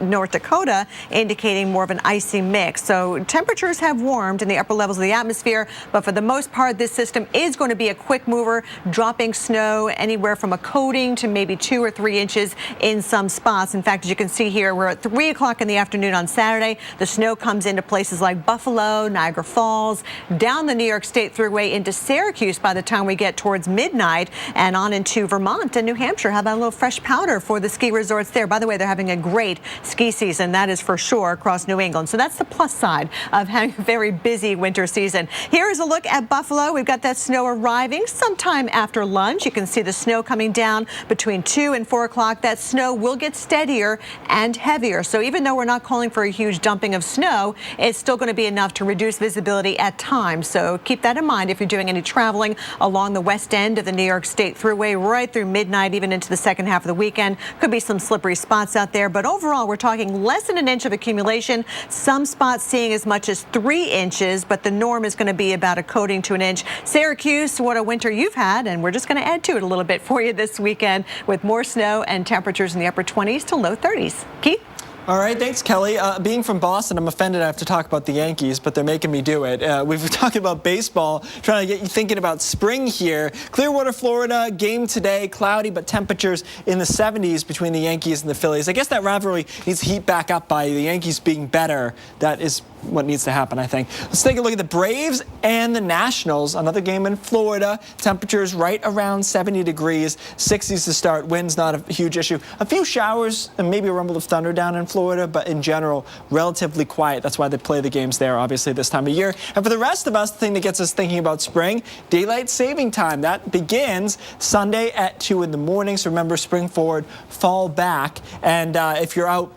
North Dakota, indicating more of an icy mix. So temperatures have warmed in the upper levels of the atmosphere, but for the most part, this system is going to be a quick mover, dropping snow anywhere from a coating to maybe 2 or 3 inches in some spots. In fact, as you can see here, we're at 3 o'clock in the afternoon on Saturday. The snow comes into places like Buffalo, Niagara Falls, down the New York State Thruway into Syracuse by the time we get towards midnight, and on into Vermont and New Hampshire. How about a little fresh powder for the ski resorts there? By the way, they're having a great ski season, that is for sure, across New England. So that's the plus side of having a very busy winter season. Here is a look at Buffalo. We've got that snow arriving sometime after lunch. You can see the snow coming down between 2 and 4 o'clock. That snow will get steadier and heavier. So even though we're not calling for a huge dumping of snow, it's still going to be enough to reduce visibility at times. So keep that in mind if you're doing any traveling along the west end of the New York State Thruway right through midnight, even into the second half of the weekend. Could be some slippery spots out there, but overall we're talking less than an inch of accumulation. Some spots seeing as much as 3 inches, but the norm is going to be about a coating to an inch. Syracuse, what a winter you've had, and we're just going to add to it a little bit for you this weekend with more snow and temperatures in the upper 20s to low 30s. Keith? All right, thanks, Kelly. Being from Boston, I'm offended I have to talk about the Yankees, but they're making me do it. We've been talking about baseball, trying to get you thinking about spring here. Clearwater, Florida, game today, cloudy, but temperatures in the 70s between the Yankees and the Phillies. I guess that rivalry needs to heat back up by the Yankees being better. That is what needs to happen, I think. Let's take a look at the Braves and the Nationals. Another game in Florida. Temperatures right around 70 degrees, 60s to start. Wind's not a huge issue. A few showers and maybe a rumble of thunder down in Florida, but in general, relatively quiet. That's why they play the games there, obviously, this time of year. And for the rest of us, the thing that gets us thinking about spring, daylight saving time. That begins Sunday at 2 in the morning. So remember, spring forward, fall back. And if you're out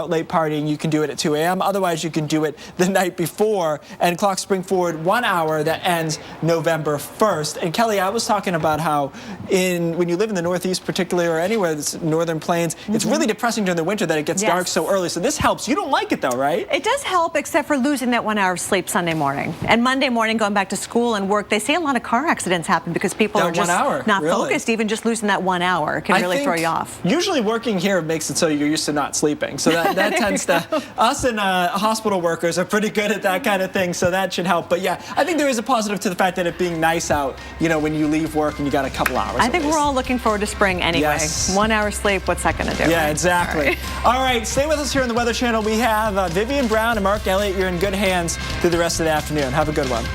late partying, you can do it at 2 a.m. Otherwise, you can do it the night before. And clock spring forward 1 hour. That ends November 1st. And Kelly, I was talking about how when you live in the Northeast particularly, or anywhere that's northern plains, it's really depressing during the winter that it gets dark so early. So this helps. You don't like it though, right? It does help, except for losing that 1 hour of sleep Sunday morning. And Monday morning, going back to school and work, they say a lot of car accidents happen because people are just not focused. Even just losing that 1 hour can really throw you off. Usually working here makes it so you're used to not sleeping. So that tends to, us and hospital workers are pretty good at that kind of thing, so that should help. But yeah, I think there is a positive to the fact that it being nice out, you know, when you leave work and you got a couple hours. I think we're all looking forward to spring anyway. Yes. 1 hour sleep, what's that going to do? Yeah, right? exactly. All right, stay with us here on the Weather Channel. We have Vivian Brown and Mark Elliott. You're in good hands through the rest of the afternoon. Have a good one.